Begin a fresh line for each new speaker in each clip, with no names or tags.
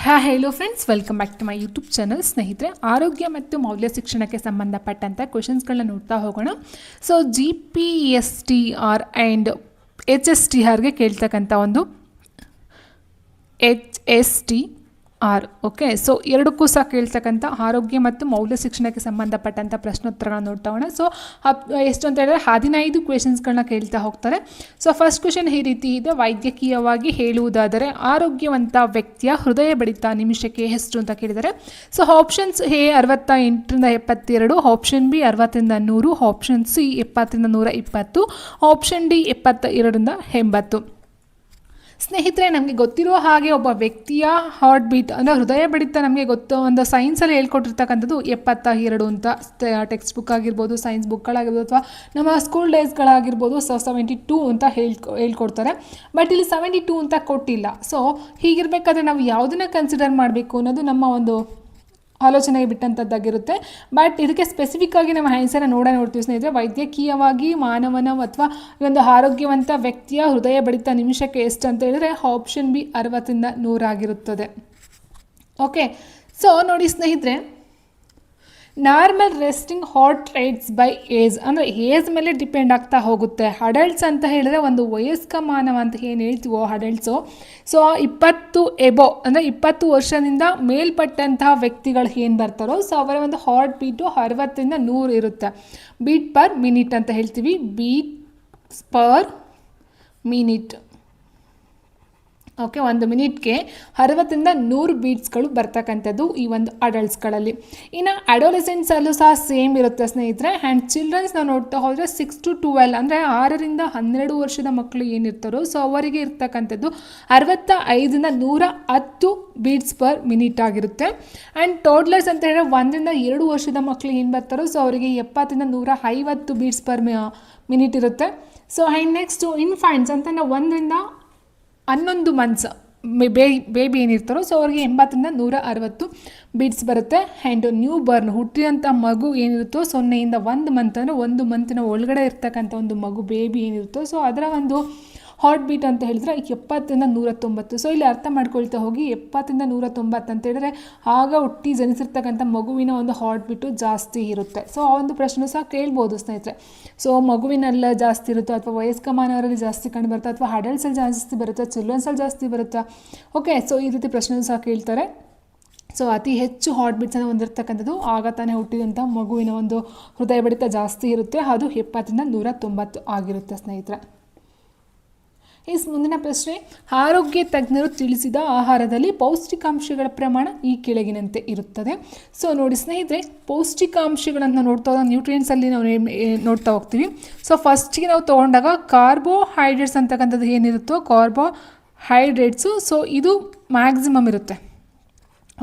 Hello friends, welcome back to my YouTube channel. ಸ್ನೇಹಿತರೆ, ಆರೋಗ್ಯ ಮತ್ತು ಮೌಲ್ಯ ಶಿಕ್ಷಣಕ್ಕೆ ಸಂಬಂಧಪಟ್ಟಂಥ ಕ್ವೆಶನ್ಸ್ಗಳನ್ನ ನೋಡ್ತಾ ಹೋಗೋಣ. ಸೊ GPSTR ಆ್ಯಂಡ್ HSTRಗೆ ಕೇಳ್ತಕ್ಕಂಥ ಒಂದು HSTR. ಓಕೆ, ಸೊ ಎರಡಕ್ಕೂ ಸಹ ಕೇಳ್ತಕ್ಕಂಥ ಆರೋಗ್ಯ ಮತ್ತು ಮೌಲ್ಯ ಶಿಕ್ಷಣಕ್ಕೆ ಸಂಬಂಧಪಟ್ಟಂಥ ಪ್ರಶ್ನೋತ್ತರಗಳನ್ನ ನೋಡ್ತಾ ಹೋಗೋಣ. ಸೊ ಎಷ್ಟು ಅಂತ ಹೇಳಿದ್ರೆ 15 ಕ್ವೆಶನ್ಸ್ಗಳನ್ನ ಕೇಳ್ತಾ ಹೋಗ್ತಾರೆ. ಸೊ ಫಸ್ಟ್ ಕ್ವೆಶನ್ ಈ ರೀತಿ ಇದೆ: ವೈದ್ಯಕೀಯವಾಗಿ ಹೇಳುವುದಾದರೆ ಆರೋಗ್ಯವಂತ ವ್ಯಕ್ತಿಯ ಹೃದಯ ಬಡಿತ ನಿಮಿಷಕ್ಕೆ ಎಷ್ಟು ಅಂತ ಕೇಳಿದ್ದಾರೆ. ಸೊ ಆಪ್ಷನ್ಸ್: ಎ 68ರಿಂದ 72, ಆಪ್ಷನ್ ಬಿ 60ರಿಂದ 100, ಆಪ್ಷನ್ ಸಿ 70ರಿಂದ 120, ಆಪ್ಷನ್ ಡಿ 72ರಿಂದ 80. ಸ್ನೇಹಿತರೆ, ನಮಗೆ ಗೊತ್ತಿರೋ ಹಾಗೆ ಒಬ್ಬ ವ್ಯಕ್ತಿಯ ಹಾರ್ಟ್ ಬೀಟ್ ಅಂದರೆ ಹೃದಯ ಬಡಿತ ನಮಗೆ ಗೊತ್ತು, ಒಂದು ಸೈನ್ಸಲ್ಲಿ ಹೇಳ್ಕೊಟ್ಟಿರ್ತಕ್ಕಂಥದ್ದು 72 ಅಂತ. ಟೆಕ್ಸ್ಟ್ ಬುಕ್ ಆಗಿರ್ಬೋದು, ಸೈನ್ಸ್ ಬುಕ್ಗಳಾಗಿರ್ಬೋದು, ಅಥವಾ ನಮ್ಮ ಸ್ಕೂಲ್ ಡೇಸ್ಗಳಾಗಿರ್ಬೋದು. ಸೊ 72 ಅಂತ ಹೇಳ್ಕೊಡ್ತಾರೆ. ಬಟ್ ಇಲ್ಲಿ 72 ಅಂತ ಕೊಟ್ಟಿಲ್ಲ. ಸೊ ಹೀಗಿರಬೇಕಾದ್ರೆ ನಾವು ಯಾವುದನ್ನು ಕನ್ಸಿಡರ್ ಮಾಡಬೇಕು ಅನ್ನೋದು ನಮ್ಮ ಒಂದು ಆಲೋಚನೆಗೆ ಬಿಟ್ಟಂಥದ್ದಾಗಿರುತ್ತೆ. ಬಟ್ ಇದಕ್ಕೆ ಸ್ಪೆಸಿಫಿಕ್ ಆಗಿ ನಮ್ಮ ಆನ್ಸರ್ನ ನೋಡ್ತೀವಿ ಸ್ನೇಹಿತರೆ. ವೈದ್ಯಕೀಯವಾಗಿ ಮಾನವನ ಅಥವಾ ಒಂದು ಆರೋಗ್ಯವಂತ ವ್ಯಕ್ತಿಯ ಹೃದಯ ಬಡಿತ ನಿಮಿಷಕ್ಕೆ ಎಷ್ಟು ಅಂತ ಹೇಳಿದ್ರೆ ಆಪ್ಷನ್ ಬಿ 60ರಿಂದ 100 ಆಗಿರುತ್ತದೆ. ಓಕೆ, ಸೊ ನೋಡಿ ಸ್ನೇಹಿತರೆ, normal resting heart rates by age ಅಂದರೆ ಏಜ್ ಮೇಲೆ ಡಿಪೆಂಡ್ ಆಗ್ತಾ ಹೋಗುತ್ತೆ. ಅಡಲ್ಟ್ಸ್ ಅಂತ ಹೇಳಿದ್ರೆ ಒಂದು ವಯಸ್ಕ ಮಾನವ ಅಂತ ಏನು ಹೇಳ್ತೀವೋ ಅಡಲ್ಟ್ಸು, ಸೊ 20 ಎಬೋ ಅಂದರೆ 20 ವರ್ಷದಿಂದ ಮೇಲ್ಪಟ್ಟಂತಹ ವ್ಯಕ್ತಿಗಳು ಏನು ಬರ್ತಾರೋ, ಸೊ ಅವರ ಒಂದು ಹಾರ್ಟ್ ಬೀಟು 60ರಿಂದ 100 ಇರುತ್ತೆ. ಬೀಟ್ ಪರ್ ಮಿನಿಟ್ ಅಂತ ಹೇಳ್ತೀವಿ, ಬೀಟ್ಸ್ ಪರ್ ಮಿನಿಟ್. ಓಕೆ, ಒಂದು ಮಿನಿಟ್ಗೆ 60ರಿಂದ 100 ಬೀಟ್ಸ್ಗಳು ಬರ್ತಕ್ಕಂಥದ್ದು ಈ ಒಂದು ಅಡಲ್ಟ್ಸ್ಗಳಲ್ಲಿ. ಇನ್ನು ಅಡೋಲೆಸೆಂಟ್ಸಲ್ಲೂ ಸಹ ಸೇಮ್ ಇರುತ್ತೆ ಸ್ನೇಹಿತರೆ. ಆ್ಯಂಡ್ ಚಿಲ್ಡ್ರನ್ಸ್ ನಾವು ನೋಡ್ತಾ ಹೋದರೆ 6 to 12 ಅಂದರೆ 6ರಿಂದ 12 ವರ್ಷದ ಮಕ್ಕಳು ಏನಿರ್ತಾರೋ, ಸೊ ಅವರಿಗೆ ಇರ್ತಕ್ಕಂಥದ್ದು 65ರಿಂದ 110 ಬೀಟ್ಸ್ ಪರ್ ಮಿನಿಟ್ ಆಗಿರುತ್ತೆ. ಆ್ಯಂಡ್ ಟೋಡ್ಲರ್ಸ್ ಅಂತ ಹೇಳಿದ್ರೆ 1ರಿಂದ 2 ವರ್ಷದ ಮಕ್ಕಳು ಏನು ಬರ್ತಾರೋ, ಸೊ ಅವರಿಗೆ 70ರಿಂದ 150 ಬೀಟ್ಸ್ ಪರ್ ಮಿನಿಟ್ ಇರುತ್ತೆ. ಸೊ ಆ್ಯಂಡ್ ನೆಕ್ಸ್ಟು ಇನ್ಫ್ಯಾಂಟ್ಸ್ ಅಂತ 1ರಿಂದ 11 ಮಂತ್ಸ್ ಬೇಬಿ ಏನಿರ್ತಾರೋ, ಸೊ ಅವ್ರಿಗೆ 80ರಿಂದ 160 ಬೀಟ್ಸ್ ಬರುತ್ತೆ. ಆ್ಯಂಡ್ ನ್ಯೂ ಬರ್ನ್ ಹುಟ್ಟಿದಂಥ ಮಗು ಏನಿರುತ್ತೋ 0ಯಿಂದ 1 ಮಂತ್ ಅಂದರೆ 1 ಮಂತಿನ ಒಳಗಡೆ ಇರ್ತಕ್ಕಂಥ ಒಂದು ಮಗು ಬೇಬಿ ಏನಿರುತ್ತೋ, ಸೊ ಅದರ ಒಂದು ಹಾರ್ಟ್ ಬೀಟ್ ಅಂತ ಹೇಳಿದ್ರೆ 70ರಿಂದ 190. ಸೊ ಇಲ್ಲಿ ಅರ್ಥ ಮಾಡ್ಕೊಳ್ತಾ ಹೋಗಿ, 70ರಿಂದ 190 ಅಂತ ಹೇಳಿದ್ರೆ ಆಗ ಹುಟ್ಟಿ ಜನಿಸಿರ್ತಕ್ಕಂಥ ಮಗುವಿನ ಒಂದು ಹಾರ್ಟ್ ಬೀಟು ಜಾಸ್ತಿ ಇರುತ್ತೆ. ಸೊ ಆ ಒಂದು ಪ್ರಶ್ನೆ ಸಹ ಕೇಳ್ಬೋದು ಸ್ನೇಹಿತರೆ. ಸೊ ಮಗುವಿನೆಲ್ಲ ಜಾಸ್ತಿ ಇರುತ್ತೋ, ಅಥವಾ ವಯಸ್ಕ ಮಾನವರಲ್ಲಿ ಜಾಸ್ತಿ ಕಂಡು ಬರುತ್ತಾ, ಅಥವಾ ಅಡಲ್ಟ್ಸಲ್ಲಿ ಜಾಸ್ತಿ ಬರುತ್ತಾ, ಚಿಲ್ಡ್ರನ್ಸಲ್ಲಿ ಜಾಸ್ತಿ ಬರುತ್ತಾ? ಓಕೆ, ಸೊ ಈ ರೀತಿ ಪ್ರಶ್ನೆ ಸಹ ಕೇಳ್ತಾರೆ. ಸೊ ಅತಿ ಹೆಚ್ಚು ಹಾರ್ಟ್ ಬೀಟ್ಸನ್ನು ಹೊಂದಿರತಕ್ಕಂಥದ್ದು ಆಗ ತಾನೇ ಹುಟ್ಟಿದಂಥ ಮಗುವಿನ ಒಂದು ಹೃದಯ ಬಡಿತ ಜಾಸ್ತಿ ಇರುತ್ತೆ, ಅದು 70ರಿಂದ 190 ಆಗಿರುತ್ತೆ ಸ್ನೇಹಿತರೆ. ಮುಂದಿನ ಪ್ರಶ್ನೆ: ಆರೋಗ್ಯ ತಜ್ಞರು ತಿಳಿಸಿದ ಆಹಾರದಲ್ಲಿ ಪೌಷ್ಟಿಕಾಂಶಗಳ ಪ್ರಮಾಣ ಈ ಕೆಳಗಿನಂತೆ ಇರುತ್ತದೆ. ಸೊ ನೋಡಿ ಸ್ನೇಹಿತರೆ, ಪೌಷ್ಟಿಕಾಂಶಗಳನ್ನು ನೋಡ್ತಾ ಹೋದಾಗ ನ್ಯೂಟ್ರಿಯೆಂಟ್ಸಲ್ಲಿ ನಾವು ನೋಡ್ತಾ ಹೋಗ್ತೀವಿ. ಸೊ ಫಸ್ಟಿಗೆ ನಾವು ತೊಗೊಂಡಾಗ ಕಾರ್ಬೋಹೈಡ್ರೇಟ್ಸ್ ಅಂತಕ್ಕಂಥದ್ದು ಏನಿರುತ್ತೋ, ಕಾರ್ಬೋಹೈಡ್ರೇಟ್ಸು, ಸೊ ಇದು ಮ್ಯಾಕ್ಸಿಮಮ್ ಇರುತ್ತೆ.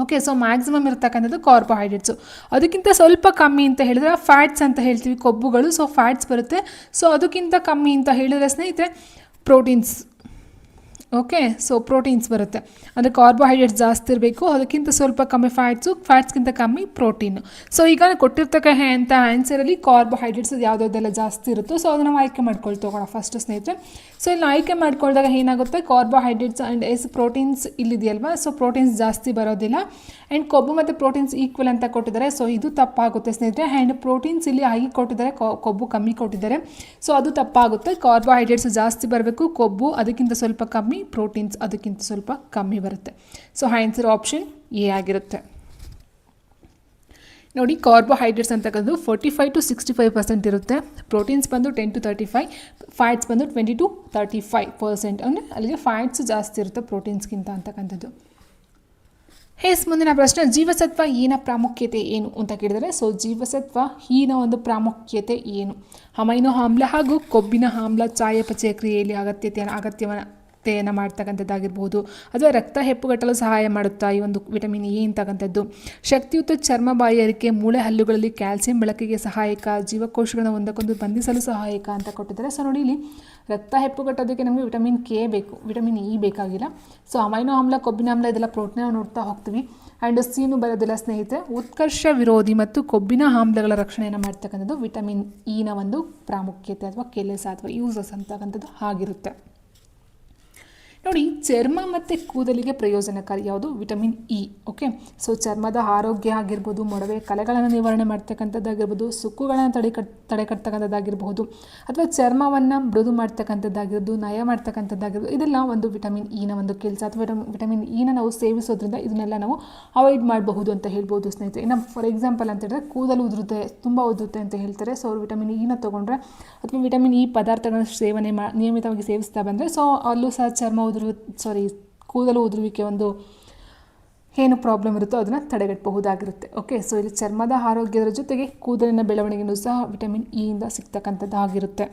ಓಕೆ, ಸೊ ಮ್ಯಾಕ್ಸಿಮಮ್ ಇರತಕ್ಕಂಥದ್ದು ಕಾರ್ಬೋಹೈಡ್ರೇಟ್ಸು. ಅದಕ್ಕಿಂತ ಸ್ವಲ್ಪ ಕಮ್ಮಿ ಅಂತ ಹೇಳಿದ್ರೆ ಫ್ಯಾಟ್ಸ್ ಅಂತ ಹೇಳ್ತೀವಿ, ಕೊಬ್ಬುಗಳು. ಸೊ ಫ್ಯಾಟ್ಸ್ ಬರುತ್ತೆ. ಸೊ ಅದಕ್ಕಿಂತ ಕಮ್ಮಿ ಅಂತ ಹೇಳಿದ್ರೆ ಸ್ನೇಹಿತರೆ ಪ್ರೋಟೀನ್ಸ್. ಓಕೆ, ಸೊ ಪ್ರೋಟೀನ್ಸ್ ಬರುತ್ತೆ. ಅಂದರೆ ಕಾರ್ಬೋಹೈಡ್ರೇಟ್ಸ್ ಜಾಸ್ತಿ ಇರಬೇಕು, ಅದಕ್ಕಿಂತ ಸ್ವಲ್ಪ ಕಮ್ಮಿ ಫ್ಯಾಟ್ಸು, ಫ್ಯಾಟ್ಸ್ಗಿಂತ ಕಮ್ಮಿ ಪ್ರೋಟೀನು. ಸೊ ಈಗ ಕೊಟ್ಟಿರ್ತಕ್ಕಂಥ ಆನ್ಸರಲ್ಲಿ ಕಾರ್ಬೋಹೈಡ್ರೇಟ್ಸ್ ಯಾವುದೆಲ್ಲ ಜಾಸ್ತಿ ಇರುತ್ತೋ, ಸೊ ಅದನ್ನು ನಾವು ಆಯ್ಕೆ ಮಾಡ್ಕೊಳ್ತೋಗೋಣ ಫಸ್ಟ್ ಸ್ನೇಹಿತರೆ. ಸೊ ಇಲ್ಲಿ ಆಯ್ಕೆ ಮಾಡ್ಕೊಳ್ದಾಗ ಏನಾಗುತ್ತೆ, ಕಾರ್ಬೋಹೈಡ್ರೇಟ್ಸ್ ಆ್ಯಂಡ್ ಪ್ರೋಟೀನ್ಸ್ ಇಲ್ಲಿದೆಯಲ್ವಾ, ಸೊ ಪ್ರೋಟೀನ್ಸ್ ಜಾಸ್ತಿ ಬರೋದಿಲ್ಲ. ಆ್ಯಂಡ್ ಕೊಬ್ಬು ಮತ್ತು ಪ್ರೋಟೀನ್ಸ್ ಈಕ್ವಲ್ ಅಂತ ಕೊಟ್ಟಿದ್ದಾರೆ, ಸೊ ಇದು ತಪ್ಪಾಗುತ್ತೆ ಸ್ನೇಹಿತರೆ. ಆ್ಯಂಡ್ ಪ್ರೋಟೀನ್ಸ್ ಇಲ್ಲಿ ಹೈ ಕೊಟ್ಟಿದ್ದಾರೆ, ಕೊಬ್ಬು ಕಮ್ಮಿ ಕೊಟ್ಟಿದ್ದಾರೆ, ಸೊ ಅದು ತಪ್ಪಾಗುತ್ತೆ. ಕಾರ್ಬೋಹೈಡ್ರೇಟ್ಸ್ ಜಾಸ್ತಿ ಬರಬೇಕು, ಕೊಬ್ಬು ಅದಕ್ಕಿಂತ ಸ್ವಲ್ಪ ಕಮ್ಮಿ, ಪ್ರೋಟೀನ್ಸ್ ಅದಕ್ಕಿಂತ ಸ್ವಲ್ಪ ಕಮ್ಮಿ ಬರುತ್ತೆ. ಸೊ ಆನ್ಸರ್ ಆಪ್ಷನ್ ಎ ಆಗಿರುತ್ತೆ. ನೋಡಿ, ಕಾರ್ಬೋಹೈಡ್ರೇಟ್ಸ್ ಅಂತಕ್ಕಂಥದ್ದು 45 to 65% ಇರುತ್ತೆ, ಪ್ರೋಟೀನ್ಸ್ ಬಂದು 10 to 35, ಫ್ಯಾಟ್ಸ್ ಬಂದು 20 to 35%. ಅಂದರೆ ಅಲ್ಲಿಗೆ ಫ್ಯಾಟ್ಸ್ ಜಾಸ್ತಿ ಇರುತ್ತೆ ಪ್ರೋಟೀನ್ಸ್ಗಿಂತ ಅಂತಕ್ಕಂಥದ್ದು. ಮುಂದಿನ ಪ್ರಶ್ನೆ: ಜೀವಸತ್ವ ಈನ ಪ್ರಾಮುಖ್ಯತೆ ಏನು ಅಂತ ಕೇಳಿದರೆ, ಸೊ ಜೀವಸತ್ವ ಈನ ಒಂದು ಪ್ರಾಮುಖ್ಯತೆ ಏನು? ಅಮೈನೋ ಆಮ್ಲ ಹಾಗೂ ಕೊಬ್ಬಿನ ಆಮ್ಲ ಚಯಾಪಚಯ ಕ್ರಿಯೆಯಲ್ಲಿ ಅಗತ್ಯತೆಯನ್ನು ಮಾಡ್ತಕ್ಕಂಥದ್ದಾಗಿರ್ಬೋದು, ಅಥವಾ ರಕ್ತ ಹೆಪ್ಪುಗಟ್ಟಲು ಸಹಾಯ ಮಾಡುತ್ತಾ ಈ ಒಂದು ವಿಟಮಿನ್ ಎ ಅಂತಕ್ಕಂಥದ್ದು. ಶಕ್ತಿಯುತ ಚರ್ಮ ಬಾಯಾರಿಕೆ, ಮೂಳೆ ಹಲ್ಲುಗಳಲ್ಲಿ ಕ್ಯಾಲ್ಸಿಯಂ ಬೆಳಕಿಗೆ ಸಹಾಯಕ, ಜೀವಕೋಶಗಳನ್ನು ಒಂದಕ್ಕೊಂದು ಬಂಧಿಸಲು ಸಹಾಯಕ ಅಂತ ಕೊಟ್ಟಿದ್ದಾರೆ. ಸೊ ನೋಡಿ, ಇಲ್ಲಿ ರಕ್ತ ಹೆಪ್ಪುಗಟ್ಟೋದಕ್ಕೆ ನಮಗೆ ವಿಟಮಿನ್ ಕೆ ಬೇಕು, ವಿಟಮಿನ್ ಇ ಬೇಕಾಗಿಲ್ಲ. ಸೊ ಅಮೈನೋ ಆಮ್ಲ, ಕೊಬ್ಬಿನ ಆಮ್ಲ ಇದೆಲ್ಲ ಪ್ರೋಟೀನ್ ನೋಡ್ತಾ ಹೋಗ್ತೀವಿ. ಆ್ಯಂಡ್ ಸೀನು ಬರೋದಿಲ್ಲ ಸ್ನೇಹಿತರೆ. ಉತ್ಕರ್ಷ ವಿರೋಧಿ ಮತ್ತು ಕೊಬ್ಬಿನ ಆಮ್ಲಗಳ ರಕ್ಷಣೆಯನ್ನು ಮಾಡ್ತಕ್ಕಂಥದ್ದು ವಿಟಮಿನ್ ಇನ ಒಂದು ಪ್ರಾಮುಖ್ಯತೆ ಅಥವಾ ಕೆಲಸ ಅಥವಾ ಯೂಸಸ್ ಅಂತಕ್ಕಂಥದ್ದು ಆಗಿರುತ್ತೆ. ನೋಡಿ, ಚರ್ಮ ಮತ್ತು ಕೂದಲಿಗೆ ಪ್ರಯೋಜನಕಾರಿ ಯಾವುದು? Vitamin E. ಓಕೆ, ಸೊ ಚರ್ಮದ ಆರೋಗ್ಯ ಆಗಿರ್ಬೋದು, ಮೊಡವೆ ಕಲೆಗಳನ್ನು ನಿವಾರಣೆ ಮಾಡ್ತಕ್ಕಂಥದ್ದಾಗಿರ್ಬೋದು, ಸುಕ್ಕುಗಳನ್ನು ತಡೆಗಟ್ಟತಕ್ಕಂಥದ್ದಾಗಿರ್ಬೋದು, ಅಥವಾ ಚರ್ಮವನ್ನು ಮೃದು ಮಾಡ್ತಕ್ಕಂಥದ್ದಾಗಿರ್ಬೋದು, ನಯ ಮಾಡ್ತಕ್ಕಂಥದ್ದಾಗಿರ್ಬೋದು, ಇದೆಲ್ಲ ಒಂದು ವಿಟಮಿನ್ ಇನ ಒಂದು ಕೆಲಸ. ಅಥವಾ ವಿಟಮಿನ್ ಇನ ನಾವು ಸೇವಿಸೋದ್ರಿಂದ ಇದನ್ನೆಲ್ಲ ನಾವು ಅವಾಯ್ಡ್ ಮಾಡಬಹುದು ಅಂತ ಹೇಳ್ಬೋದು ಸ್ನೇಹಿತರೆ. ಇನ್ನು ಫಾರ್ ಎಕ್ಸಾಂಪಲ್ ಅಂತ ಹೇಳಿದ್ರೆ, ಕೂದಲು ಉದುರುತ್ತೆ, ತುಂಬ ಉದುರುತ್ತೆ ಅಂತ ಹೇಳ್ತಾರೆ. ಸೊ ಅವರು ವಿಟಮಿನ್ ಇನ ತೊಗೊಂಡ್ರೆ ಅಥವಾ ವಿಟಮಿನ್ ಇ ಪದಾರ್ಥಗಳನ್ನ ಸೇವನೆ ನಿಯಮಿತವಾಗಿ ಸೇವಿಸ್ತಾ ಬಂದರೆ, ಸೊ ಅಲ್ಲೂ ಸಹ ಕೂದಲು ಉದುರುವಿಕೆ ಒಂದು ಏನು ಪ್ರಾಬ್ಲಮ್ ಇರುತ್ತೋ ಅದನ್ನು ತಡೆಗಟ್ಟಬಹುದಾಗಿರುತ್ತೆ. ಓಕೆ, ಸೊ ಇಲ್ಲಿ ಚರ್ಮದ ಆರೋಗ್ಯದ ಜೊತೆಗೆ ಕೂದಲಿನ ಬೆಳವಣಿಗೆಯೂ ಸಹ ವಿಟಮಿನ್ ಇ ಇಂದ ಸಿಗ್ತಕ್ಕಂಥದ್ದಾಗಿರುತ್ತೆ.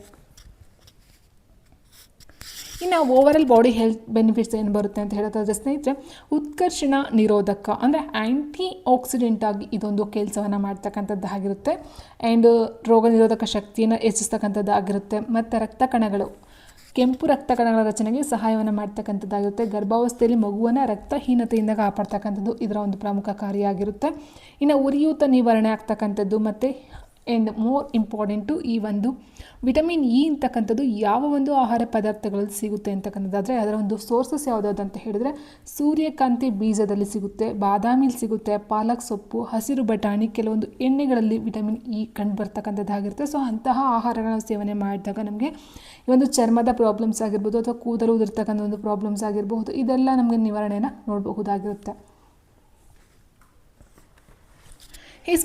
ಇನ್ನು ಓವರಾಲ್ ಬಾಡಿ ಹೆಲ್ತ್ ಬೆನಿಫಿಟ್ಸ್ ಏನು ಬರುತ್ತೆ ಅಂತ ಹೇಳೋದಾದ್ರೆ ಸ್ನೇಹಿತರೆ, ಉತ್ಕರ್ಷಣ ನಿರೋಧಕ ಅಂದರೆ ಆ್ಯಂಟಿ ಆಕ್ಸಿಡೆಂಟ್ ಆಗಿ ಇದೊಂದು ಕೆಲಸವನ್ನು ಮಾಡ್ತಕ್ಕಂಥದ್ದಾಗಿರುತ್ತೆ. ಆ್ಯಂಡ್ ರೋಗ ನಿರೋಧಕ ಶಕ್ತಿಯನ್ನು ಹೆಚ್ಚಿಸ್ತಕ್ಕಂಥದ್ದಾಗಿರುತ್ತೆ. ಮತ್ತು ರಕ್ತ ಕಣಗಳು, ಕೆಂಪು ರಕ್ತ ಕಣಗಳ ರಚನೆಗೆ ಸಹಾಯವನ್ನು ಮಾಡ್ತಕ್ಕಂಥದ್ದಾಗಿರುತ್ತೆ. ಗರ್ಭಾವಸ್ಥೆಯಲ್ಲಿ ಮಗುವನ್ನು ರಕ್ತಹೀನತೆಯಿಂದ ಕಾಪಾಡ್ತಕ್ಕಂಥದ್ದು ಇದರ ಒಂದು ಪ್ರಮುಖ ಕಾರ್ಯ. ಇನ್ನು ಉರಿಯೂತ ನಿವಾರಣೆ ಆಗ್ತಕ್ಕಂಥದ್ದು. ಮತ್ತು ಆ್ಯಂಡ್ ಮೋರ್ ಇಂಪಾರ್ಟೆಂಟು, ಈ ಒಂದು ವಿಟಮಿನ್ ಇ ಅಂತಕ್ಕಂಥದ್ದು ಯಾವ ಒಂದು ಆಹಾರ ಪದಾರ್ಥಗಳಲ್ಲಿ ಸಿಗುತ್ತೆ ಅಂತಕ್ಕಂಥದ್ದಾದರೆ ಅದರ ಒಂದು ಸೋರ್ಸಸ್ ಯಾವುದಾದ್ರು ಅಂತ ಹೇಳಿದ್ರೆ, ಸೂರ್ಯಕಾಂತಿ ಬೀಜದಲ್ಲಿ ಸಿಗುತ್ತೆ, ಬಾದಾಮಿಲಿ ಸಿಗುತ್ತೆ, ಪಾಲಕ್ ಸೊಪ್ಪು, ಹಸಿರು ಬಟಾಣಿ, ಕೆಲವೊಂದು ಎಣ್ಣೆಗಳಲ್ಲಿ ವಿಟಮಿನ್ ಇ ಕಂಡು ಬರ್ತಕ್ಕಂಥದ್ದಾಗಿರುತ್ತೆ. ಸೊ ಅಂತಹ ಆಹಾರಗಳನ್ನು ಸೇವನೆ ಮಾಡಿದಾಗ ನಮಗೆ ಈ ಒಂದು ಚರ್ಮದ ಪ್ರಾಬ್ಲಮ್ಸ್ ಆಗಿರ್ಬೋದು, ಅಥವಾ ಕೂದಲು ಉದುರ್ತಕ್ಕಂಥ ಒಂದು ಪ್ರಾಬ್ಲಮ್ಸ್ ಆಗಿರಬಹುದು, ಇದೆಲ್ಲ ನಮಗೆ ನಿವಾರಣೆಯನ್ನು ನೋಡಬಹುದಾಗಿರುತ್ತೆ.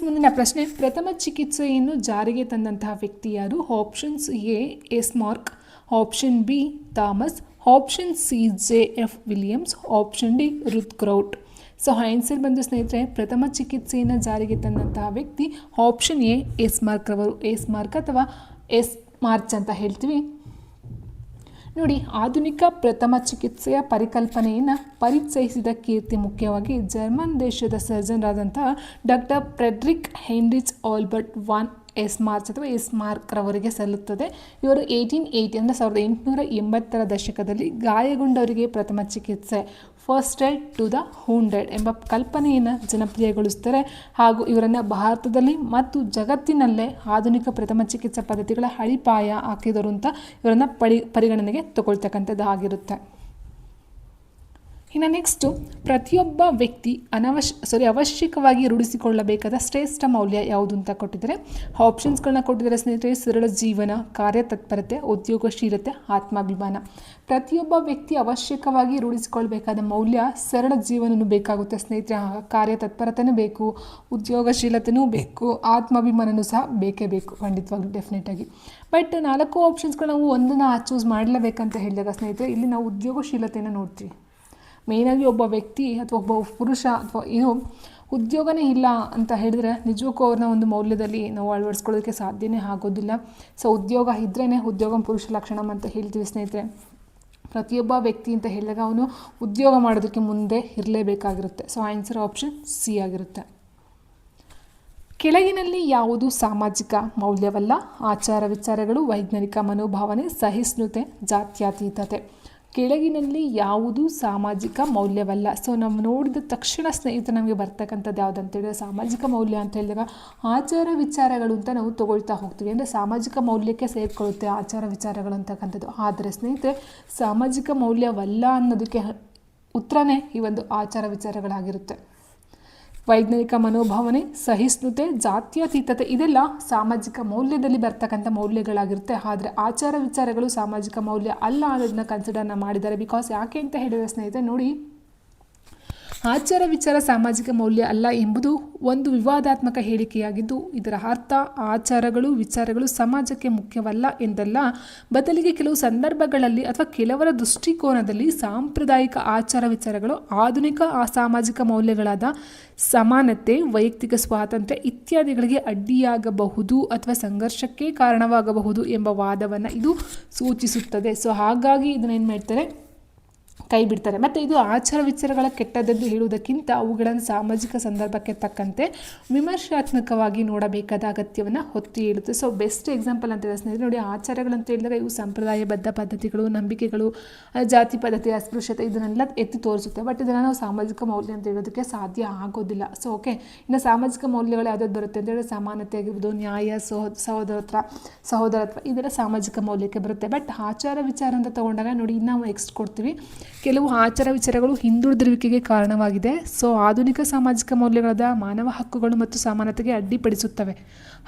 ಮುಂದಿನ ಪ್ರಶ್ನೆ, ಪ್ರಥಮ ಚಿಕಿತ್ಸೆಯನ್ನು ಜಾರಿಗೆ ತಂದಂತಹ ವ್ಯಕ್ತಿ ಯಾರು? Options A S Mark, option B Thomas, option C J F Williams, option D Ruth Kraut. So answer ಬಂದು ಸ್ನೇಹಿತರೆ, ಪ್ರಥಮ ಚಿಕಿತ್ಸೆಯನ್ನು ಜಾರಿಗೆ ತಂದಂತಹ ವ್ಯಕ್ತಿ ಆಪ್ಷನ್ ಎ ಎಸ್ ಮಾರ್ಕ್ ರವರು. ಎಸ್ ಮಾರ್ಕ್ ಅಥವಾ ಎಸ್ ಮಾರ್ಚ್ ಅಂತ ಹೇಳ್ತೀವಿ. ನೋಡಿ, ಆಧುನಿಕ ಪ್ರಥಮ ಚಿಕಿತ್ಸೆಯ ಪರಿಕಲ್ಪನೆಯನ್ನು ಪರಿಚಯಿಸಿದ ಕೀರ್ತಿ ಮುಖ್ಯವಾಗಿ ಜರ್ಮನ್ ದೇಶದ ಸರ್ಜನ್ರಾದಂತಹ doctor Friedrich Heinrich Albert von Esmarch ಅಥವಾ ಎಸ್ ಮಾರ್ಕ್ ರವರಿಗೆ ಸಲ್ಲುತ್ತದೆ. ಇವರು 1880 ದಶಕದಲ್ಲಿ ಗಾಯಗೊಂಡವರಿಗೆ ಪ್ರಥಮ ಚಿಕಿತ್ಸೆ first aid to the wounded ಎಂಬ ಕಲ್ಪನೆಯನ್ನು ಜನಪ್ರಿಯಗೊಳಿಸ್ತಾರೆ. ಹಾಗೂ ಇವರನ್ನು ಭಾರತದಲ್ಲಿ ಮತ್ತು ಜಗತ್ತಿನಲ್ಲೇ ಆಧುನಿಕ ಪ್ರಥಮ ಚಿಕಿತ್ಸಾ ಪದ್ಧತಿಗಳ ಅಡಿಪಾಯ ಹಾಕಿದರು ಅಂತ ಇವರನ್ನು ಪರಿಗಣನೆಗೆ ತಗೊಳ್ತಕ್ಕಂಥದ್ದಾಗಿರುತ್ತೆ. ಇನ್ನು ನೆಕ್ಸ್ಟು, ಪ್ರತಿಯೊಬ್ಬ ವ್ಯಕ್ತಿ ಅವಶ್ಯಕವಾಗಿ ರೂಢಿಸಿಕೊಳ್ಳಬೇಕಾದ ಶ್ರೇಷ್ಠ ಮೌಲ್ಯ ಯಾವುದು ಅಂತ ಕೊಟ್ಟಿದ್ದಾರೆ. ಆಪ್ಷನ್ಸ್ಗಳನ್ನ ಕೊಟ್ಟಿದ್ದಾರೆ ಸ್ನೇಹಿತರೆ. ಸರಳ ಜೀವನ, ಕಾರ್ಯತತ್ಪರತೆ, ಉದ್ಯೋಗಶೀಲತೆ, ಆತ್ಮಾಭಿಮಾನ. ಪ್ರತಿಯೊಬ್ಬ ವ್ಯಕ್ತಿ ಅವಶ್ಯಕವಾಗಿ ರೂಢಿಸಿಕೊಳ್ಬೇಕಾದ ಮೌಲ್ಯ ಸರಳ ಜೀವನವೂ ಬೇಕಾಗುತ್ತೆ ಸ್ನೇಹಿತರೆ. ಕಾರ್ಯತತ್ಪರತೆಯೂ ಬೇಕು, ಉದ್ಯೋಗಶೀಲತೆಯೂ ಬೇಕು, ಆತ್ಮಾಭಿಮಾನವೂ ಸಹ ಬೇಕೇ ಬೇಕು, ಖಂಡಿತವಾಗ್ಲೂ ಡೆಫಿನೆಟಾಗಿ. ಬಟ್ 4 ಆಪ್ಷನ್ಸ್ಗಳು ನಾವು ಒಂದನ್ನು ಚೂಸ್ ಮಾಡಲೇಬೇಕಂತ ಹೇಳಿದಾಗ ಸ್ನೇಹಿತರೆ, ಇಲ್ಲಿ ನಾವು ಉದ್ಯೋಗಶೀಲತೆಯನ್ನು ನೋಡ್ತೀವಿ. ಮೇಯ್ನಾಗಿ ಒಬ್ಬ ವ್ಯಕ್ತಿ ಅಥವಾ ಒಬ್ಬ ಪುರುಷ ಅಥವಾ ಉದ್ಯೋಗನೇ ಇಲ್ಲ ಅಂತ ಹೇಳಿದ್ರೆ ನಿಜಕ್ಕೂ ಅವ್ರನ್ನ ಒಂದು ಮೌಲ್ಯದಲ್ಲಿ ನಾವು ಅಳವಡಿಸ್ಕೊಳ್ಳೋದಕ್ಕೆ ಸಾಧ್ಯನೇ ಆಗೋದಿಲ್ಲ. ಸೊ ಉದ್ಯೋಗ ಇದ್ರೇ ಉದ್ಯೋಗ ಪುರುಷ ಲಕ್ಷಣ ಅಂತ ಹೇಳ್ತೀವಿ ಸ್ನೇಹಿತರೆ. ಪ್ರತಿಯೊಬ್ಬ ವ್ಯಕ್ತಿ ಅಂತ ಹೇಳಿದಾಗ ಅವನು ಉದ್ಯೋಗ ಮಾಡೋದಕ್ಕೆ ಮುಂದೆ ಇರಲೇಬೇಕಾಗಿರುತ್ತೆ. ಸೊ ಆನ್ಸರ್ ಆಪ್ಷನ್ ಸಿ ಆಗಿರುತ್ತೆ. ಕೆಳಗಿನಲ್ಲಿ ಯಾವುದು ಸಾಮಾಜಿಕ ಮೌಲ್ಯವಲ್ಲ? ಆಚಾರ ವಿಚಾರಗಳು, ವೈಜ್ಞಾನಿಕ ಮನೋಭಾವನೆ, ಸಹಿಷ್ಣುತೆ, ಜಾತ್ಯತೀತತೆ. ಕೆಳಗಿನಲ್ಲಿ ಯಾವುದು ಸಾಮಾಜಿಕ ಮೌಲ್ಯವಲ್ಲ? ಸೊ ನಾವು ನೋಡಿದ ತಕ್ಷಣ ಸ್ನೇಹಿತರೆ ನಮಗೆ ಬರ್ತಕ್ಕಂಥದ್ದು ಯಾವುದು ಅಂತೇಳಿದ್ರೆ, ಸಾಮಾಜಿಕ ಮೌಲ್ಯ ಅಂತ ಹೇಳಿದಾಗ ಆಚಾರ ವಿಚಾರಗಳು ಅಂತ ನಾವು ತೊಗೊಳ್ತಾ ಹೋಗ್ತೀವಿ. ಅಂದರೆ ಸಾಮಾಜಿಕ ಮೌಲ್ಯಕ್ಕೆ ಸೇರಿಕೊಳ್ಳುತ್ತೆ ಆಚಾರ ವಿಚಾರಗಳು ಅಂತಕ್ಕಂಥದ್ದು. ಆದರೆ ಸ್ನೇಹಿತರೆ, ಸಾಮಾಜಿಕ ಮೌಲ್ಯವಲ್ಲ ಅನ್ನೋದಕ್ಕೆ ಉತ್ತರನೇ ಈ ಒಂದು ಆಚಾರ ವಿಚಾರಗಳಾಗಿರುತ್ತೆ. ವೈಜ್ಞಾನಿಕ ಮನೋಭಾವನೆ, ಸಹಿಷ್ಣುತೆ, ಜಾತ್ಯತೀತತೆ ಇದೆಲ್ಲ ಸಾಮಾಜಿಕ ಮೌಲ್ಯದಲ್ಲಿ ಬರ್ತಕ್ಕಂಥ ಮೌಲ್ಯಗಳಾಗಿರುತ್ತೆ. ಆದರೆ ಆಚಾರ ವಿಚಾರಗಳು ಸಾಮಾಜಿಕ ಮೌಲ್ಯ ಅಲ್ಲ ಅನ್ನೋದನ್ನ ಕನ್ಸಿಡರ್ನ ಮಾಡಿದ್ದಾರೆ. ಬಿಕಾಸ್ ಯಾಕೆ ಅಂತ ಹೇಳಿದರೆ ಸ್ನೇಹಿತರೆ, ನೋಡಿ, ಆಚಾರ ವಿಚಾರ ಸಾಮಾಜಿಕ ಮೌಲ್ಯ ಅಲ್ಲ ಎಂಬುದು ಒಂದು ವಿವಾದಾತ್ಮಕ ಹೇಳಿಕೆಯಾಗಿದ್ದು, ಇದರ ಅರ್ಥ ಆಚಾರಗಳು ವಿಚಾರಗಳು ಸಮಾಜಕ್ಕೆ ಮುಖ್ಯವಲ್ಲ ಎಂದಲ್ಲ. ಬದಲಿಗೆ ಕೆಲವು ಸಂದರ್ಭಗಳಲ್ಲಿ ಅಥವಾ ಕೆಲವರ ದೃಷ್ಟಿಕೋನದಲ್ಲಿ ಸಾಂಪ್ರದಾಯಿಕ ಆಚಾರ ವಿಚಾರಗಳು ಆಧುನಿಕ ಸಾಮಾಜಿಕ ಮೌಲ್ಯಗಳಾದ ಸಮಾನತೆ, ವೈಯಕ್ತಿಕ ಸ್ವಾತಂತ್ರ್ಯ ಇತ್ಯಾದಿಗಳಿಗೆ ಅಡ್ಡಿಯಾಗಬಹುದು ಅಥವಾ ಸಂಘರ್ಷಕ್ಕೆ ಕಾರಣವಾಗಬಹುದು ಎಂಬ ವಾದವನ್ನು ಇದು ಸೂಚಿಸುತ್ತದೆ. ಸೊ ಹಾಗಾಗಿ ಇದನ್ನೇನು ಮಾಡ್ತಾರೆ, ಕೈ ಬಿಡ್ತಾರೆ. ಮತ್ತು ಇದು ಆಚಾರ ವಿಚಾರಗಳ ಕೆಟ್ಟದ್ದೆಂದು ಹೇಳುವುದಕ್ಕಿಂತ ಅವುಗಳನ್ನು ಸಾಮಾಜಿಕ ಸಂದರ್ಭಕ್ಕೆ ತಕ್ಕಂತೆ ವಿಮರ್ಶಾತ್ಮಕವಾಗಿ ನೋಡಬೇಕಾದ ಅಗತ್ಯವನ್ನು ಹೊತ್ತಿ ಹೇಳುತ್ತೆ. ಸೊ ಬೆಸ್ಟ್ ಎಕ್ಸಾಂಪಲ್ ಅಂತ ಹೇಳಿದ್ರೆ ಸ್ನೇಹಿತರೆ, ನೋಡಿ, ಆಚಾರಗಳಂತ ಹೇಳಿದಾಗ ಇವು ಸಂಪ್ರದಾಯಬದ್ಧ ಪದ್ಧತಿಗಳು, ನಂಬಿಕೆಗಳು, ಜಾತಿ ಪದ್ಧತಿ, ಅಸ್ಪೃಶ್ಯತೆ ಇದನ್ನೆಲ್ಲ ಎತ್ತಿ ತೋರಿಸುತ್ತೆ. ಬಟ್ ಇದನ್ನು ನಾವು ಸಾಮಾಜಿಕ ಮೌಲ್ಯ ಅಂತ ಹೇಳೋದಕ್ಕೆ ಸಾಧ್ಯ ಆಗೋದಿಲ್ಲ. ಸೊ ಓಕೆ, ಇನ್ನು ಸಾಮಾಜಿಕ ಮೌಲ್ಯಗಳು ಯಾವ್ದಾದ್ರು ಬರುತ್ತೆ ಅಂತ ಹೇಳಿದ್ರೆ ಸಮಾನತೆ ಆಗಿರ್ಬೋದು, ನ್ಯಾಯ, ಸಹೋದರತ್ವ ಇದೆಲ್ಲ ಸಾಮಾಜಿಕ ಮೌಲ್ಯಕ್ಕೆ ಬರುತ್ತೆ. ಬಟ್ ಆಚಾರ ವಿಚಾರ ಅಂತ ತೊಗೊಂಡಾಗ ನೋಡಿ, ನಾವು ನೆಕ್ಸ್ಟ್ ಕೊಡ್ತೀವಿ ಕೆಲವು ಆಚಾರ ವಿಚಾರಗಳು ಹಿಂದುಳಿದಿರುವಿಕೆಗೆ ಕಾರಣವಾಗಿದೆ. ಸೊ ಆಧುನಿಕ ಸಾಮಾಜಿಕ ಮೌಲ್ಯಗಳಾದ ಮಾನವ ಹಕ್ಕುಗಳು ಮತ್ತು ಸಮಾನತೆಗೆ ಅಡ್ಡಿಪಡಿಸುತ್ತವೆ.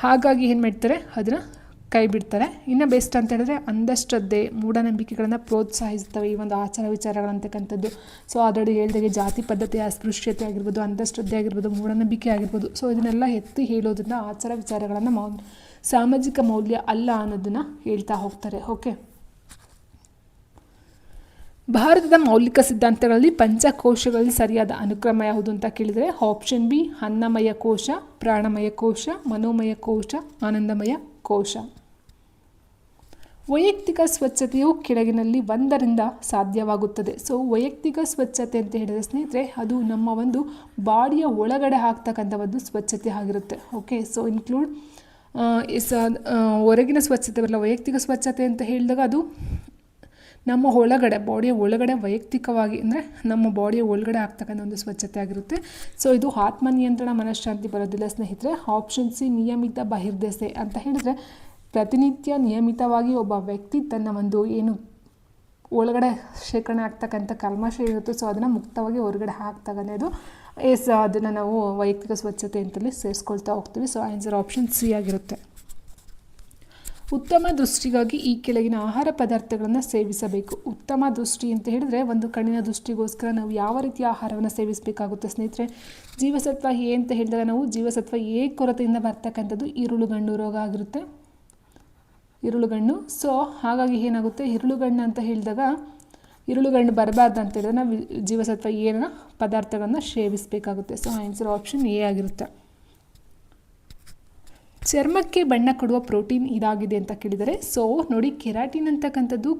ಹಾಗಾಗಿ ಏನು ಮಾಡ್ತಾರೆ, ಅದನ್ನು ಕೈ ಬಿಡ್ತಾರೆ. ಇನ್ನು ಬೆಸ್ಟ್ ಅಂತ ಹೇಳಿದ್ರೆ ಅಂಧಶ್ರದ್ಧೆ, ಮೂಢನಂಬಿಕೆಗಳನ್ನು ಪ್ರೋತ್ಸಾಹಿಸುತ್ತವೆ ಈ ಒಂದು ಆಚಾರ ವಿಚಾರಗಳಂತಕ್ಕಂಥದ್ದು. ಸೊ ಆಲ್ರೆಡಿ ಹೇಳಿದಾಗೆ ಜಾತಿ ಪದ್ಧತಿ, ಅಸ್ಪೃಶ್ಯತೆ ಆಗಿರ್ಬೋದು, ಅಂಧಶ್ರದ್ಧೆ ಆಗಿರ್ಬೋದು, ಮೂಢನಂಬಿಕೆ ಆಗಿರ್ಬೋದು. ಸೊ ಇದನ್ನೆಲ್ಲ ಎತ್ತಿ ಹೇಳೋದ್ರಿಂದ ಆಚಾರ ವಿಚಾರಗಳನ್ನು ಸಾಮಾಜಿಕ ಮೌಲ್ಯ ಅಲ್ಲ ಅನ್ನೋದನ್ನು ಹೇಳ್ತಾ ಹೋಗ್ತಾರೆ. ಓಕೆ, ಭಾರತದ ಮೌಲಿಕ ಸಿದ್ಧಾಂತಗಳಲ್ಲಿ ಪಂಚಕೋಶಗಳಲ್ಲಿ ಸರಿಯಾದ ಅನುಕ್ರಮ ಯಾವುದು ಅಂತ ಕೇಳಿದರೆ ಆಪ್ಷನ್ ಬಿ ಅನ್ನಮಯ ಕೋಶ, ಪ್ರಾಣಮಯ ಕೋಶ, ಮನೋಮಯ ಕೋಶ, ಆನಂದಮಯ ಕೋಶ. ವೈಯಕ್ತಿಕ ಸ್ವಚ್ಛತೆಯು ಕೆಳಗಿನಲ್ಲಿ ಒಂದರಿಂದ ಸಾಧ್ಯವಾಗುತ್ತದೆ. ಸೊ ವೈಯಕ್ತಿಕ ಸ್ವಚ್ಛತೆ ಅಂತ ಹೇಳಿದರೆ ಸ್ನೇಹಿತರೆ, ಅದು ನಮ್ಮ ಒಂದು ಬಾಡಿಯ ಒಳಗಡೆ ಆಗ್ತಕ್ಕಂಥ ಒಂದು ಸ್ವಚ್ಛತೆ ಆಗಿರುತ್ತೆ. ಓಕೆ, ಸೊ ಇನ್ಕ್ಲೂಡ್ ಹೊರಗಿನ ಸ್ವಚ್ಛತೆ ಬರಲ್ಲ. ವೈಯಕ್ತಿಕ ಸ್ವಚ್ಛತೆ ಅಂತ ಹೇಳಿದಾಗ ಅದು ನಮ್ಮ ಒಳಗಡೆ, ಬಾಡಿಯ ಒಳಗಡೆ ವೈಯಕ್ತಿಕವಾಗಿ ಅಂದರೆ ನಮ್ಮ ಬಾಡಿಯ ಒಳಗಡೆ ಆಗ್ತಕ್ಕಂಥ ಒಂದು ಸ್ವಚ್ಛತೆ ಆಗಿರುತ್ತೆ. ಸೊ ಇದು ಆತ್ಮನಿಯಂತ್ರಣ, ಮನಃಶಾಂತಿ ಬರೋದಿಲ್ಲ ಸ್ನೇಹಿತರೆ. ಆಪ್ಷನ್ ಸಿ ನಿಯಮಿತ ಬಹಿರ್ದೆಸೆ ಅಂತ ಹೇಳಿದರೆ ಪ್ರತಿನಿತ್ಯ ನಿಯಮಿತವಾಗಿ ಒಬ್ಬ ವ್ಯಕ್ತಿ ತನ್ನ ಒಂದು ಏನು ಒಳಗಡೆ ಶೇಖರಣೆ ಆಗ್ತಕ್ಕಂಥ ಕಲ್ಮಶ ಇರುತ್ತೆ, ಸೊ ಅದನ್ನು ಮುಕ್ತವಾಗಿ ಹೊರಗಡೆ ಹಾಕ್ತಕ್ಕಂಥದ್ದು ಅದನ್ನು ನಾವು ವೈಯಕ್ತಿಕ ಸ್ವಚ್ಛತೆ ಅಂತಲೇ ಸೇರಿಸ್ಕೊಳ್ತಾ ಹೋಗ್ತೀವಿ. ಸೊ ಆನ್ಸರ್ ಆಪ್ಷನ್ ಸಿ ಆಗಿರುತ್ತೆ. ಉತ್ತಮ ದೃಷ್ಟಿಗಾಗಿ ಈ ಕೆಳಗಿನ ಆಹಾರ ಪದಾರ್ಥಗಳನ್ನು ಸೇವಿಸಬೇಕು. ಉತ್ತಮ ದೃಷ್ಟಿ ಅಂತ ಹೇಳಿದರೆ ಒಂದು ಕಣ್ಣಿನ ದೃಷ್ಟಿಗೋಸ್ಕರ ನಾವು ಯಾವ ರೀತಿಯ ಆಹಾರವನ್ನು ಸೇವಿಸಬೇಕಾಗುತ್ತೆ ಸ್ನೇಹಿತರೆ? ಜೀವಸತ್ವ ಎ ಅಂತ ಹೇಳಿದಾಗ ನಾವು ಜೀವಸತ್ವ ಎ ಕೊರತೆಯಿಂದ ಬರ್ತಕ್ಕಂಥದ್ದು ಇರುಳುಗಣ್ಣು ರೋಗ ಆಗಿರುತ್ತೆ. ಇರುಳುಗಣ್ಣು. ಸೊ ಹಾಗಾಗಿ ಏನಾಗುತ್ತೆ, ಇರುಳುಗಣ್ಣು ಅಂತ ಹೇಳಿದಾಗ ಇರುಳುಗಣ್ಣು ಬರಬಾರ್ದು ಅಂತ ಹೇಳಿದ್ರೆ ನಾವು ಜೀವಸತ್ವ ಎನ ಪದಾರ್ಥಗಳನ್ನು ಸೇವಿಸಬೇಕಾಗುತ್ತೆ. ಸೊ ಆನ್ಸರ್ ಆಪ್ಷನ್ ಎ ಆಗಿರುತ್ತೆ. ಚರ್ಮಕ್ಕೆ ಬಣ್ಣ ಕೊಡುವ ಪ್ರೋಟೀನ್ ಇದಾಗಿದೆ ಅಂತ ಕೇಳಿದರೆ, ಸೊ ನೋಡಿ, ಕೆರಾಟಿನ್ ಅಂತಕ್ಕಂಥದ್ದು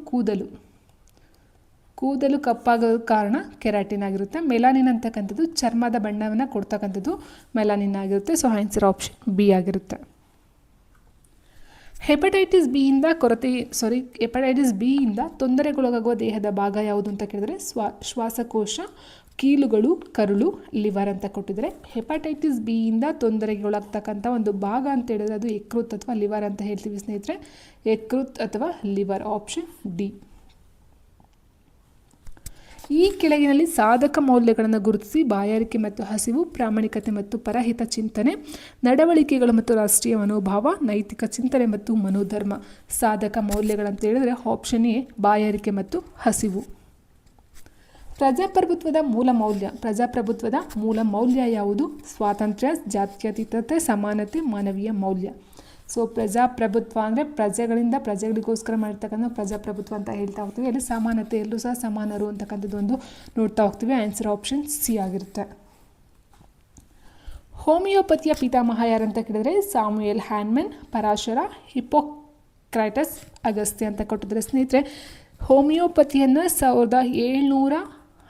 ಕೂದಲು ಕಪ್ಪಾಗೋದು ಕಾರಣ ಕೆರಾಟಿನ್ ಆಗಿರುತ್ತೆ. ಮೆಲಾನಿನ್ ಅಂತಕ್ಕಂಥದ್ದು ಚರ್ಮದ ಬಣ್ಣವನ್ನು ಕೊಡ್ತಕ್ಕಂಥದ್ದು ಮೆಲಾನಿನ್ ಆಗಿರುತ್ತೆ. ಸೊ ಆನ್ಸರ್ ಆಪ್ಷನ್ ಬಿ ಆಗಿರುತ್ತೆ. ಹೆಪಟೈಟಿಸ್ ಬಿಯಿಂದ ತೊಂದರೆಗೊಳಗಾಗುವ ದೇಹದ ಭಾಗ ಯಾವುದು ಅಂತ ಕೇಳಿದರೆ ಶ್ವಾಸಕೋಶ, ಕೀಲುಗಳು, ಕರುಳು, ಲಿವರ್ ಅಂತ ಕೊಟ್ಟಿದ್ದಾರೆ. ಹೆಪಟೈಟಿಸ್ ಬಿಯಿಂದ ತೊಂದರೆಗೊಳಗಾಗ್ತಕ್ಕಂಥ ಒಂದು ಭಾಗ ಅಂತ ಹೇಳಿದ್ರೆ ಅದು ಯಕೃತ್ ಅಥವಾ ಲಿವರ್ ಅಂತ ಹೇಳ್ತೀವಿ ಸ್ನೇಹಿತರೆ. ಯಕೃತ್ ಅಥವಾ ಲಿವರ್, ಆಪ್ಷನ್ ಡಿ. ಈ ಕೆಳಗಿನಲ್ಲಿ ಸಾಧಕ ಮೌಲ್ಯಗಳನ್ನು ಗುರುತಿಸಿ ಬಾಯಾರಿಕೆ ಮತ್ತು ಹಸಿವು, ಪ್ರಾಮಾಣಿಕತೆ ಮತ್ತು ಪರಹಿತ ಚಿಂತನೆ, ನಡವಳಿಕೆಗಳು ಮತ್ತು ರಾಷ್ಟ್ರೀಯ ಮನೋಭಾವ, ನೈತಿಕ ಚಿಂತನೆ ಮತ್ತು ಮನೋಧರ್ಮ. ಸಾಧಕ ಮೌಲ್ಯಗಳಂತ ಹೇಳಿದರೆ ಆಪ್ಷನ್ ಎ ಬಾಯಾರಿಕೆ ಮತ್ತು ಹಸಿವು. ಪ್ರಜಾಪ್ರಭುತ್ವದ ಮೂಲ ಮೌಲ್ಯ ಯಾವುದು? ಸ್ವಾತಂತ್ರ್ಯ, ಜಾತ್ಯತೀತತೆ, ಸಮಾನತೆ, ಮಾನವೀಯ ಮೌಲ್ಯ. ಸೊ ಪ್ರಜಾಪ್ರಭುತ್ವ ಅಂದರೆ ಪ್ರಜೆಗಳಿಗೋಸ್ಕರ ಮಾಡಿರ್ತಕ್ಕಂಥ ಪ್ರಜಾಪ್ರಭುತ್ವ ಅಂತ ಹೇಳ್ತಾ ಹೋಗ್ತೀವಿ. ಅಲ್ಲಿ ಸಮಾನತೆ, ಎಲ್ಲರೂ ಸಹ ಸಮಾನರು ಅಂತಕ್ಕಂಥದ್ದು ಒಂದು ನೋಡ್ತಾ ಹೋಗ್ತೀವಿ. ಆನ್ಸರ್ ಆಪ್ಷನ್ ಸಿ ಆಗಿರುತ್ತೆ. ಹೋಮಿಯೋಪತಿಯ ಪಿತಾಮಹ ಯಾರಂತ ಕೇಳಿದರೆ ಸಾಮುಯೆಲ್ ಹ್ಯಾನ್ಮನ್, ಪರಾಶರ, ಹಿಪೋಕ್ರೈಟಸ್, ಅಗಸ್ತ್ಯ ಅಂತ ಕೊಟ್ಟಿದ್ದಾರೆ ಸ್ನೇಹಿತರೆ. ಹೋಮಿಯೋಪತಿಯನ್ನು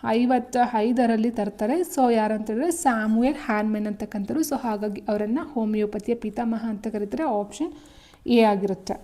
1755ರಲ್ಲಿ ತರ್ತಾರೆ. ಸೊ ಯಾರಂತ ಹೇಳಿದ್ರೆ ಸ್ಯಾಮುಯೆಲ್ ಹ್ಯಾನ್ಮನ್ ಅಂತಕ್ಕಂಥವ್ರು. ಸೊ ಹಾಗಾಗಿ ಅವರನ್ನು ಹೋಮಿಯೋಪತಿಯ ಪಿತಾಮಹ ಅಂತ ಕರೀತಾರೆ. ಆಪ್ಷನ್ ಎ ಆಗಿರುತ್ತೆ.